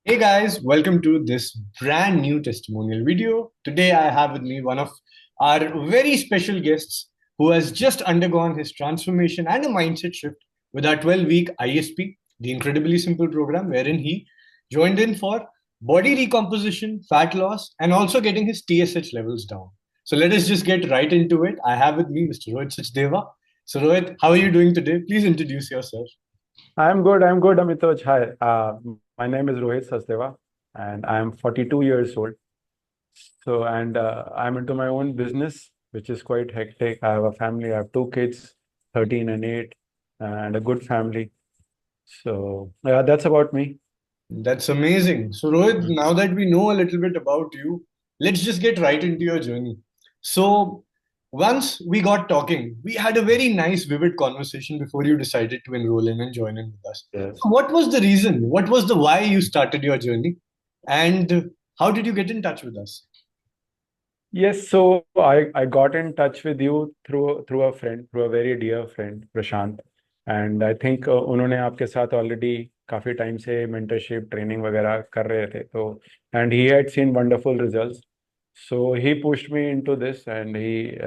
Hey guys, welcome to this brand new testimonial video. Today I have with me one of our very special guests who has just undergone his transformation and a mindset shift with our 12-week ISP, the Incredibly Simple program, wherein he joined in for body recomposition, fat loss, and also getting his TSH levels down. So let us just get right into it. I have with me Mr. Rohit Sachdeva. So Rohit, how are you doing today? Please introduce yourself. I'm good, Amitoj. Hi, my name is Rohit Sachdeva, and I'm 42 years old. And I'm into my own business, which is quite hectic. I have a family. I have two kids, 13 and 8, and a good family. So yeah, that's about me. That's amazing. So, Rohit, now that we know a little bit about you, let's just get right into your journey. So, once we got talking, we had a very nice, vivid conversation before you decided to enroll in and join in with us. Yes. So, what was the reason? What was the why you started your journey? And how did you get in touch with us? Yes, so I got in touch with you through a friend, through a very dear friend, Prashant. And I think उन्होंने आपके साथ already काफी time से mentorship training वगैरह कर रहे थे तो and he had seen wonderful results. So he pushed me into this and he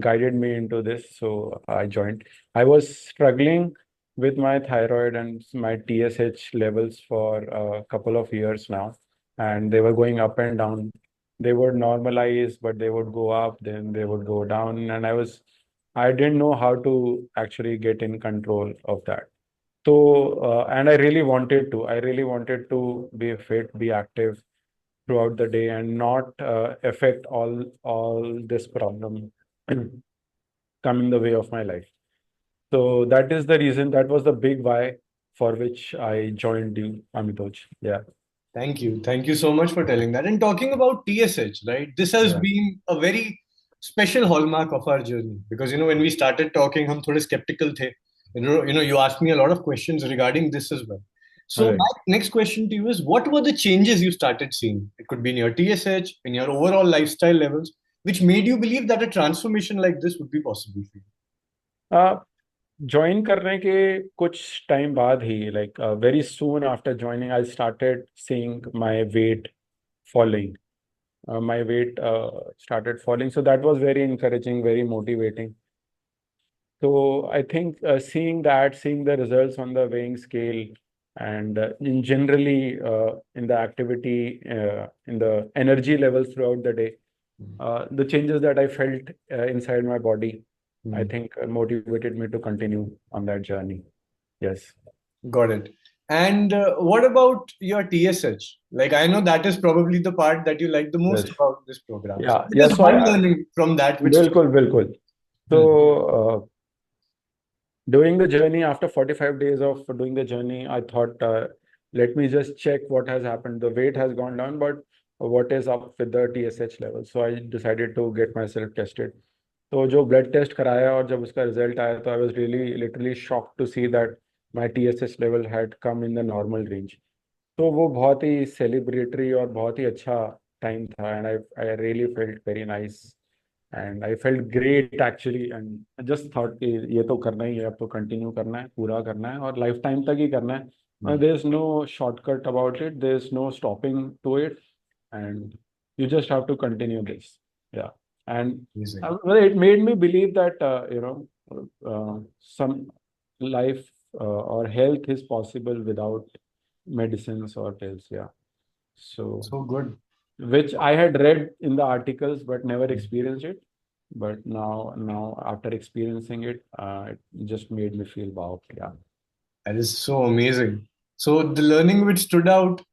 guided me into this. So I joined. I was struggling with my thyroid and my TSH levels for a couple of years now, and they were going up and down. They would normalize, but they would go up, then they would go down. And I didn't know how to actually get in control of that. And I really wanted to. I really wanted to be fit, be active throughout the day, and not affect all this problem come in the way of my life. So that is the reason. That was the big why for which I joined you, Amitoj. Yeah, Thank you. Thank you so much for telling that. And talking about TSH, right? This has yeah, been a very special hallmark of our journey because when we started talking, hum thode skeptical the. You asked me a lot of questions regarding this as well. all So right. my next question to you is, what were the changes you started seeing? It could be in your TSH, in your overall lifestyle levels, which made you believe that a transformation like this would be possible for you. Join करने के कुछ time बाद ही like very soon after joining I started seeing my weight falling. My weight started falling, so that was very encouraging, very motivating. So I think seeing the results on the weighing scale, and in generally in the activity, in the energy levels throughout the day, the changes that I felt inside my body, I Hmm. think motivated me to continue on that journey. Yes. Got it. And what about your TSH? Like, I know that is probably the part that you like the most Yes. about this program. So, Yeah. what Yeah. is So one learning from that which? बिल्कुल बिल्कुल. So Hmm. during the journey, after 45 days of doing the journey, I thought, let me just check what has happened. The weight has gone down, but what is up with the TSH level? So I decided to get myself tested. तो जो blood test कराया और जब उसका result आया तो I was really literally shocked to see that my TSH level had come in the normal range. तो वो बहुत ही सेलिब्रेटरी और बहुत ही अच्छा टाइम था and I I really felt very nice and I felt great actually and just thought कि ये तो करना ही है, अब तो कंटिन्यू करना है, पूरा करना है और लाइफ टाइम तक ही करना है. There is no shortcut about it, there is no stopping to it and you just have to continue this. Yeah. And Amazing. well, it made me believe that some life or health is possible without medicines or pills. Yeah. So So good. which I had read in the articles but never experienced it. But now after experiencing it, it just made me feel wow. Yeah. That is so amazing. So, the learning which stood out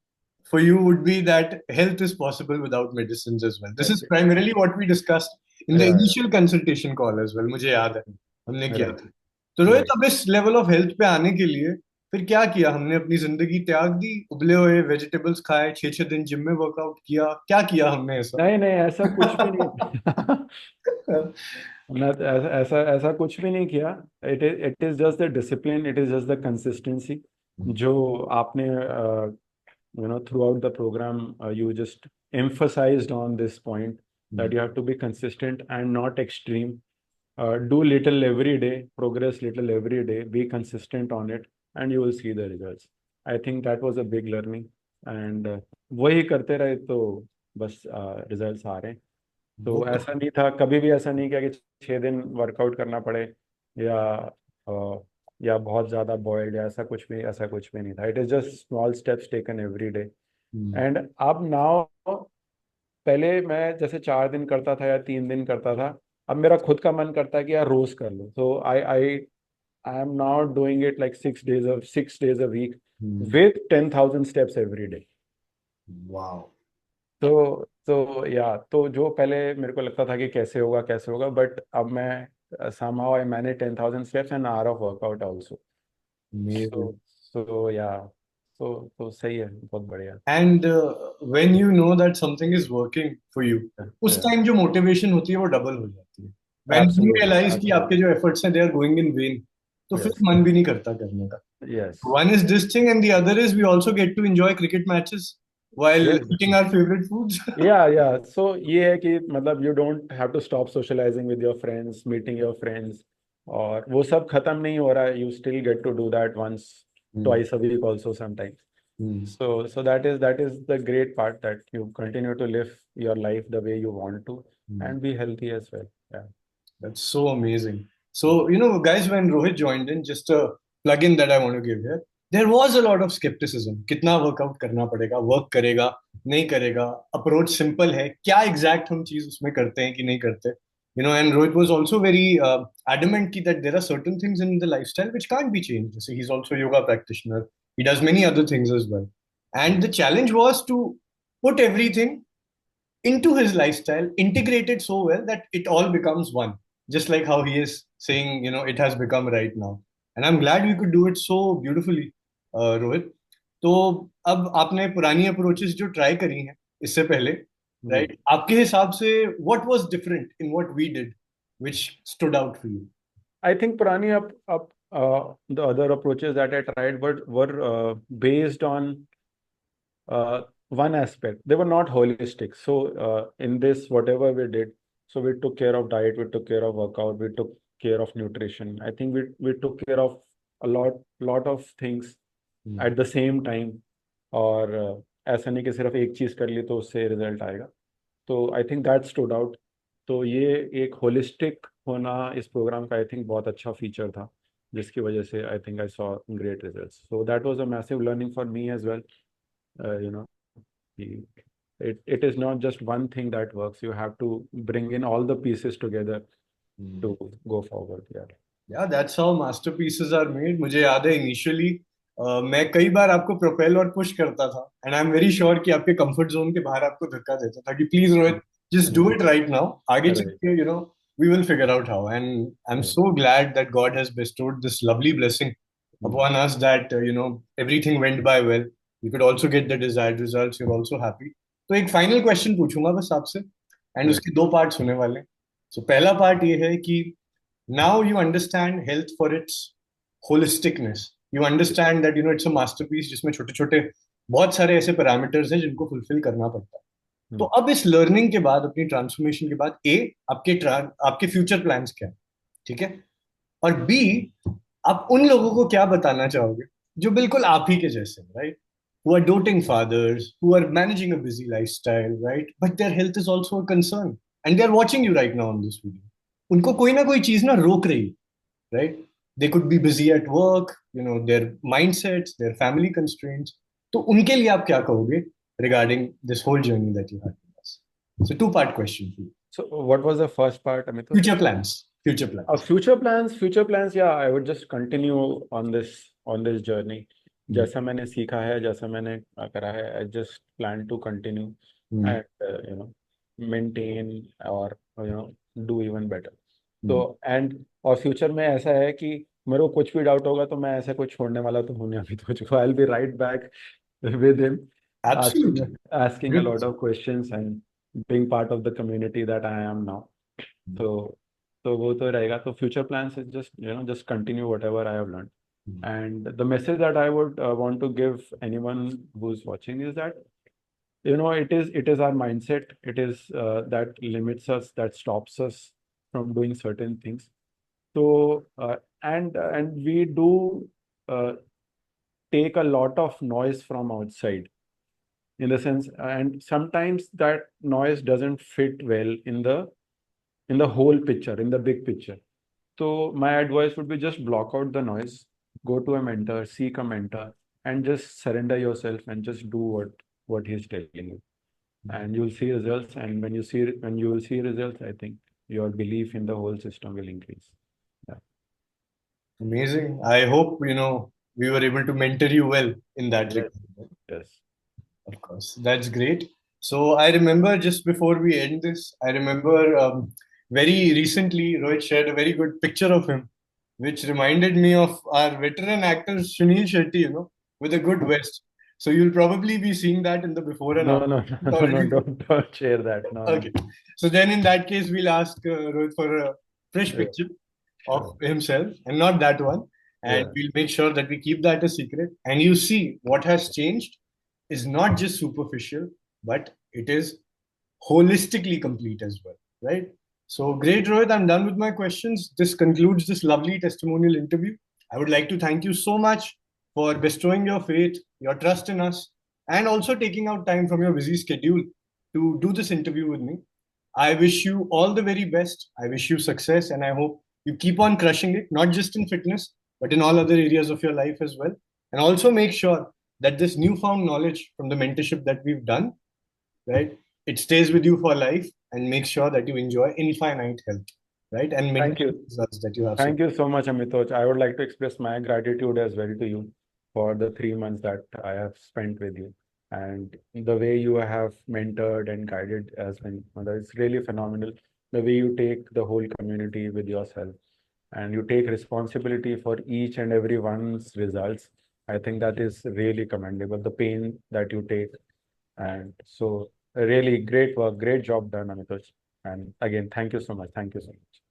for you would be that health is possible without medicines as well. This is Okay. primarily what we discussed in the Yeah. initial consultation call as well. मुझे याद है हमने Yeah. किया Right. था. तो Rohit, Right. अब इस level of health पे आने के लिए फिर क्या किया हमने? अपनी जिंदगी त्याग दी, उबले हुए वेजिटेबल्स खाए, 6 6 दिन जिम में वर्कआउट किया, क्या किया हमने ऐसा? नहीं नहीं ऐसा कुछ भी नहीं. ना ऐसा ऐसा ऐसा कुछ भी नहीं किया. It is just the discipline, it is just the consistency जो आपने throughout the programme you just emphasized on this point that you have to be consistent and not extreme. Do little every day, progress little every day, be consistent on it, and you will see the results. I think that was a big learning. And वही करते रहे तो बस results आ रहे हैं। वो तो ऐसा नहीं था, कभी भी ऐसा नहीं किया कि 6 दिन वर्कआउट करना पड़े या या बहुत ज़्यादा बॉइल्ड या ऐसा कुछ भी नहीं था। It is just small steps taken every day. And अब नाउ, पहले मैं जैसे 4 दिन करता था या 3 दिन करता था, अब मेरा खुद का मन करता है कि यार रोज कर लो। तो I am now doing it like 6 days a week with 10,000 steps every day. Wow. तो या तो जो पहले मेरे को लगता था कि कैसे होगा, बट अब मैं somehow I manage 10,000 steps and hour of workout also. Amazing. So या तो सही है, बहुत बढ़िया। And when you know that something is working for you, उस Yeah, टाइम जो मोटिवेशन होती है वो डबल हो जाती है। When you absolutely, realize कि आपके absolutely. जो एफर्ट्स हैं they are going in vain, तो फिर Yes, मन भी नहीं करता करने का। yes, One is this thing and the other is we also get to enjoy cricket matches while yes. eating our favorite foods. या सो ये है कि मतलब you don't have to stop socialising with your friends, meeting your friends, और वो सब खत्म नहीं हो रहा है। You still get to do that once Hmm. Twice a week also sometimes. Hmm. So that is the great part, that you continue to live your life the way you want to Hmm. and be healthy as well. Yeah. That's so amazing. So, guys, when Rohit joined in, just a plug-in that I want to give here, there was a lot of skepticism. कितना workout करना पड़ेगा, work करेगा, नहीं करेगा, approach simple है, क्या exact हम चीज उसमें करते हैं कि नहीं करते. And Rohit was also very adamant that there are certain things in the lifestyle which can't be changed. So he's also a yoga practitioner. He does many other things as well. And the challenge was to put everything into his lifestyle, integrated so well that it all becomes one. Just like how he is saying, it has become right now. And I'm glad we could do it so beautifully, Rohit. तो अब आपने पुरानी approaches जो try करी हैं इससे पहले, जी, right, आपके हिसाब से what was different in what we did which stood out for you? I think Purani up the other approaches that I tried were based on one aspect. They were not holistic. So in this, whatever we did, so we took care of diet, we took care of workout, we took care of nutrition. I think we took care of a lot of things at the same time. और ऐसा नहीं कि सिर्फ एक चीज कर ली तो उससे रिजल्ट आएगा। तो I think that stood out. तो ये एक होलिस्टिक होना इस प्रोग्राम का आई थिंक बहुत अच्छा फीचर था, जिसकी वजह से I think I saw great results. So that was a massive learning for me as well. You know, it is not just one thing that works. You have to bring in all the pieces together to go forward. Yeah. या that's how masterpieces are made. मुझे याद है initially मैं कई बार आपको propel और push करता था and I am very sure कि आपके कंफर्ट जोन के बाहर आपको धक्का देता था कि please Rohit just do it right now, आगे चल Right. के we will figure out how. And I am Right. So glad that God has bestowed this lovely blessing upon us that everything went by well. You could also get the desired results. You're also happy. तो एक final question पूछूंगा बस आपसे and Right. उसके दो parts होने वाले हैं. सो पहला पार्ट ये है कि now you understand health for its holisticness. You understand that it's a masterpiece जिसमें छोटे छोटे बहुत सारे ऐसे पैरामीटर्स हैं जिनको फुलफिल करना पड़ता है. तो Hmm. अब इस लर्निंग के बाद, अपनी ट्रांसफॉर्मेशन के बाद, ए, आपके फ्यूचर प्लान्स क्या है, ठीक है, और बी, आप उन लोगों को क्या बताना चाहोगे जो बिल्कुल आप ही के जैसे, right, who are doting fathers, who are managing a busy lifestyle, right, but their health is also a concern and they're watching you right now on this video. उनको कोई ना कोई चीज ना रोक रही, right? They could be busy at work, their mindsets, their family constraints. तो उनके लिए आप क्या कहोगे regarding this whole journey that you had with us? So two-part question for you. So what was the first part, Amitul? Future plans. Future plans. Future plans, yeah, I would just continue on this journey. Hmm. जैसा मैंने सीखा है, जैसा मैंने करा है, I just plan to continue Hmm. and maintain or do even better. Hmm. तो और फ्यूचर में ऐसा है कि मेरे को कुछ भी डाउट होगा तो मैं ऐसा कुछ छोड़ने वाला तो हूँ नहीं अभी तो I will be right back with him, asking Absolutely. asking a lot of questions and being part of the community that I am now. तो वो तो रहेगा। तो future plans is just continue whatever I have learned. And the message that I would want to give anyone who's watching is that it is our mindset, it is that limits us, that stops us from doing certain things. So and we do uh, take a lot of noise from outside. in the sense, and sometimes that noise doesn't fit well in the whole picture, in the big picture. So my advice would be just block out the noise, go to a mentor, seek a mentor, and just surrender yourself and just do what he's telling you. And you'll see results. And when you will see results, I think your belief in the whole system will increase. Yeah. Amazing. I hope, we were able to mentor you well in that Yes. regard. Yes. Of course, that's great. So I remember just before we end this, I remember very recently Rohit shared a very good picture of him, which reminded me of our veteran actor Sunil Shetty, with a good vest. So you'll probably be seeing that in the before and No, after. no, It's no, no, already there. don't share that. No, no. Okay. So then in that case, we'll ask Rohit for a fresh Sure, picture of sure. himself and not that one. And Yeah. we'll make sure that we keep that a secret. And you see, what has changed is not just superficial, but it is holistically complete as well, right? So great, Rohit. I'm done with my questions. This concludes this lovely testimonial interview. I would like to thank you so much for bestowing your faith, your trust in us, and also taking out time from your busy schedule to do this interview with me. I wish you all the very best. I wish you success, and I hope you keep on crushing it, not just in fitness, but in all other areas of your life as well. And also make sure that this newfound knowledge from the mentorship that we've done, right, it stays with you for life and make sure that you enjoy infinite health, right, and Thank maintain you. the results that you have so. Thank you so much, Amitoj. I would like to express my gratitude as well to you for the 3 months that I have spent with you. And the way you have mentored and guided as my mother is really phenomenal. The way you take the whole community with yourself and you take responsibility for each and every one's results. I think that is really commendable. The pain that you take. And so really great work, great job done, Amitoj. And again, thank you so much. Thank you so much.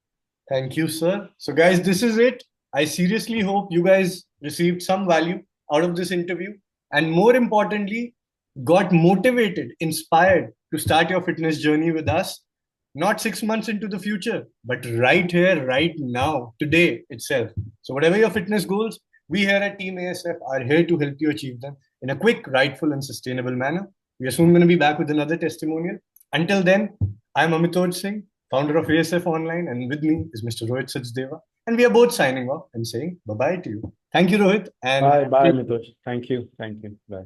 Thank you, sir. So, guys, this is it. I seriously hope you guys received some value out of this interview and, more importantly, got motivated, inspired to start your fitness journey with us. Not 6 months into the future, but right here, right now, today itself. So, whatever your fitness goals, we here at Team ASF are here to help you achieve them in a quick, rightful, and sustainable manner. We are soon going to be back with another testimonial. Until then, I'm Amitoj Singh, founder of ASF Online, and with me is Mr. Rohit Sachdeva. And we are both signing off and saying bye bye to you. Thank you, Rohit. And Bye, bye, Amitoj. Thank you. Thank you. Bye.